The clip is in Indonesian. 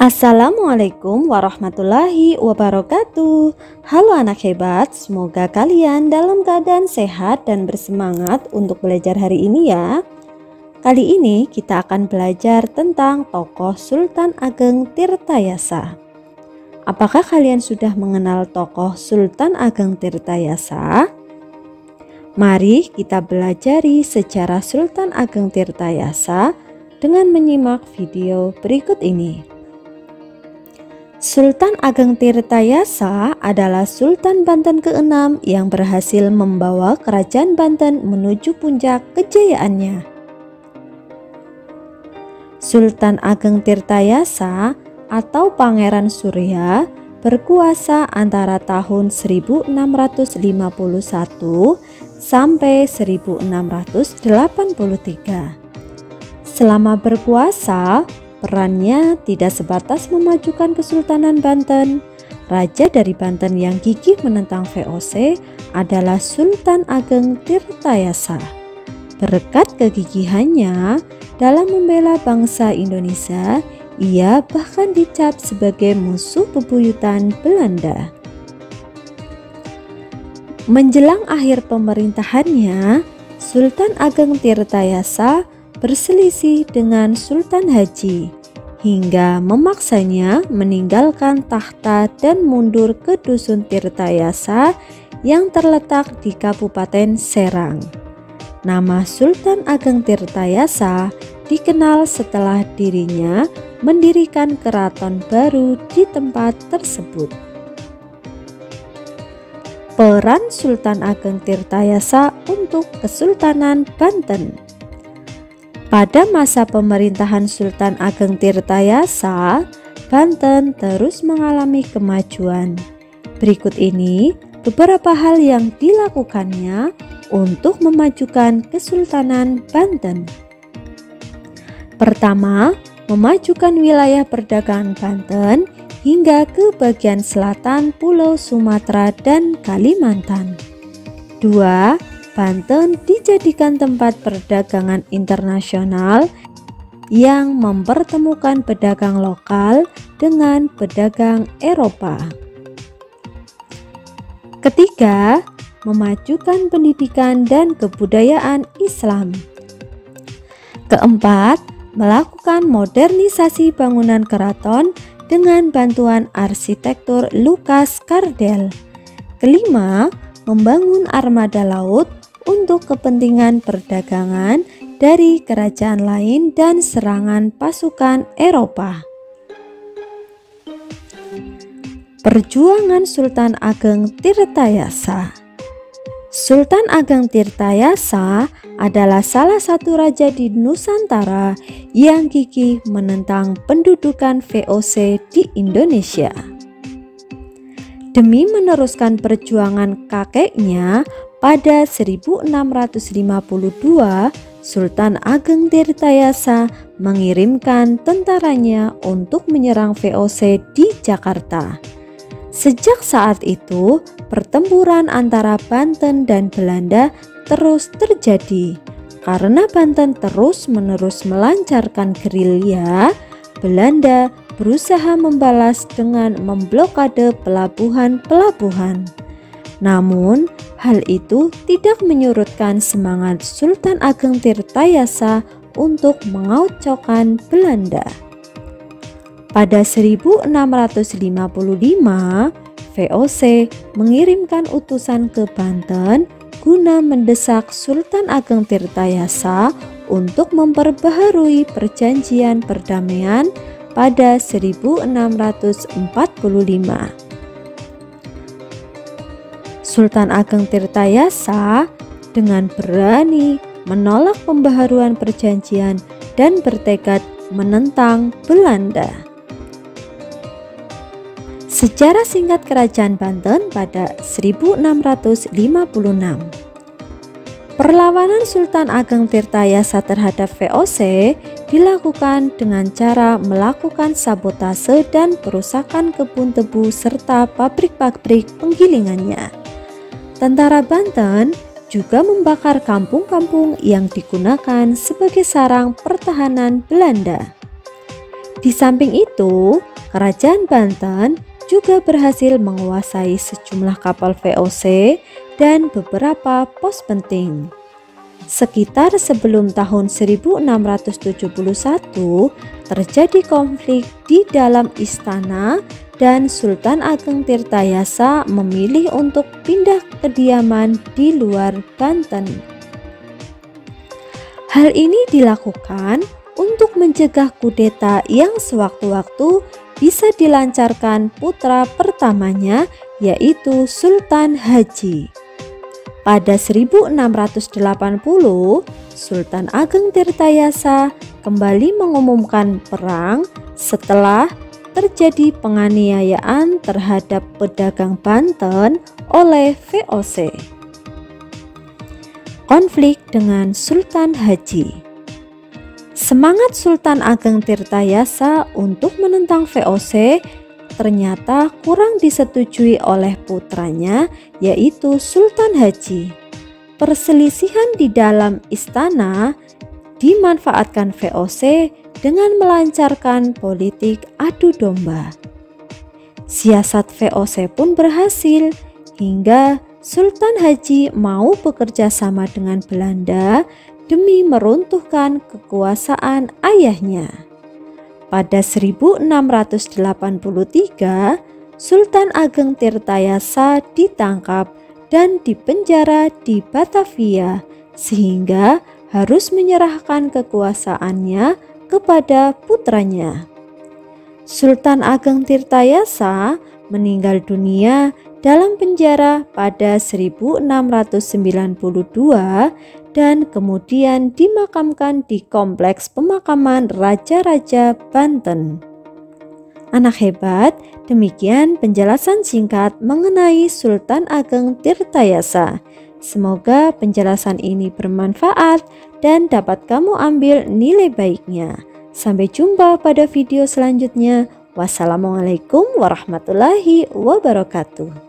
Assalamualaikum warahmatullahi wabarakatuh. Halo anak hebat, semoga kalian dalam keadaan sehat dan bersemangat untuk belajar hari ini ya. Kali ini kita akan belajar tentang tokoh Sultan Ageng Tirtayasa. Apakah kalian sudah mengenal tokoh Sultan Ageng Tirtayasa? Mari kita belajari sejarah Sultan Ageng Tirtayasa dengan menyimak video berikut ini. Sultan Ageng Tirtayasa adalah Sultan Banten ke-6 yang berhasil membawa kerajaan Banten menuju puncak kejayaannya. Sultan Ageng Tirtayasa atau Pangeran Surya berkuasa antara tahun 1651 sampai 1683. Selama berkuasa, perannya tidak sebatas memajukan Kesultanan Banten. Raja dari Banten yang gigih menentang VOC adalah Sultan Ageng Tirtayasa. Berkat kegigihannya dalam membela bangsa Indonesia, ia bahkan dicap sebagai musuh bebuyutan Belanda. Menjelang akhir pemerintahannya, Sultan Ageng Tirtayasa berselisih dengan Sultan Haji hingga memaksanya meninggalkan tahta dan mundur ke Dusun Tirtayasa yang terletak di Kabupaten Serang. Nama Sultan Ageng Tirtayasa dikenal setelah dirinya mendirikan keraton baru di tempat tersebut. Peran Sultan Ageng Tirtayasa untuk Kesultanan Banten. Pada masa pemerintahan Sultan Ageng Tirtayasa, Banten terus mengalami kemajuan. Berikut ini beberapa hal yang dilakukannya untuk memajukan Kesultanan Banten. Pertama, memajukan wilayah perdagangan Banten hingga ke bagian selatan Pulau Sumatera dan Kalimantan. 2. Banten dijadikan tempat perdagangan internasional yang mempertemukan pedagang lokal dengan pedagang Eropa. Ketiga, memajukan pendidikan dan kebudayaan Islam. Keempat, melakukan modernisasi bangunan keraton dengan bantuan arsitektur Lukas Kardel. Kelima, membangun armada laut untuk kepentingan perdagangan dari kerajaan lain dan serangan pasukan Eropa. Perjuangan Sultan Ageng Tirtayasa. Sultan Ageng Tirtayasa adalah salah satu raja di Nusantara yang gigih menentang pendudukan VOC di Indonesia. Demi meneruskan perjuangan kakeknya, pada 1652, Sultan Ageng Tirtayasa mengirimkan tentaranya untuk menyerang VOC di Jakarta. Sejak saat itu, pertempuran antara Banten dan Belanda terus terjadi. Karena Banten terus-menerus melancarkan gerilya, Belanda berusaha membalas dengan memblokade pelabuhan-pelabuhan. Namun, hal itu tidak menyurutkan semangat Sultan Ageng Tirtayasa untuk mengaucokkan Belanda. Pada 1655, VOC mengirimkan utusan ke Banten guna mendesak Sultan Ageng Tirtayasa untuk memperbaharui perjanjian perdamaian pada 1645. Sultan Ageng Tirtayasa dengan berani menolak pembaharuan perjanjian dan bertekad menentang Belanda. Sejarah singkat Kerajaan Banten pada 1656. Perlawanan Sultan Ageng Tirtayasa terhadap VOC dilakukan dengan cara melakukan sabotase dan perusakan kebun tebu serta pabrik-pabrik penggilingannya. Tentara Banten juga membakar kampung-kampung yang digunakan sebagai sarang pertahanan Belanda. Di samping itu, Kerajaan Banten juga berhasil menguasai sejumlah kapal VOC dan beberapa pos penting. Sekitar sebelum tahun 1671 terjadi konflik di dalam istana dan Sultan Ageng Tirtayasa memilih untuk pindah kediaman di luar Banten. Hal ini dilakukan untuk mencegah kudeta yang sewaktu-waktu bisa dilancarkan putra pertamanya, yaitu Sultan Haji. Pada 1680, Sultan Ageng Tirtayasa kembali mengumumkan perang setelah terjadi penganiayaan terhadap pedagang Banten oleh VOC. Konflik dengan Sultan Haji. Semangat Sultan Ageng Tirtayasa untuk menentang VOC ternyata kurang disetujui oleh putranya, yaitu Sultan Haji. Perselisihan di dalam istana dimanfaatkan VOC dengan melancarkan politik adu domba. Siasat VOC pun berhasil hingga Sultan Haji mau bekerja sama dengan Belanda demi meruntuhkan kekuasaan ayahnya. Pada 1683, Sultan Ageng Tirtayasa ditangkap dan dipenjara di Batavia sehingga harus menyerahkan kekuasaannya kepada putranya. Sultan Ageng Tirtayasa meninggal dunia dalam penjara pada 1692 dan kemudian dimakamkan di Kompleks Pemakaman Raja-Raja Banten. Anak hebat, demikian penjelasan singkat mengenai Sultan Ageng Tirtayasa. Semoga penjelasan ini bermanfaat dan dapat kamu ambil nilai baiknya. Sampai jumpa pada video selanjutnya. Wassalamualaikum warahmatullahi wabarakatuh.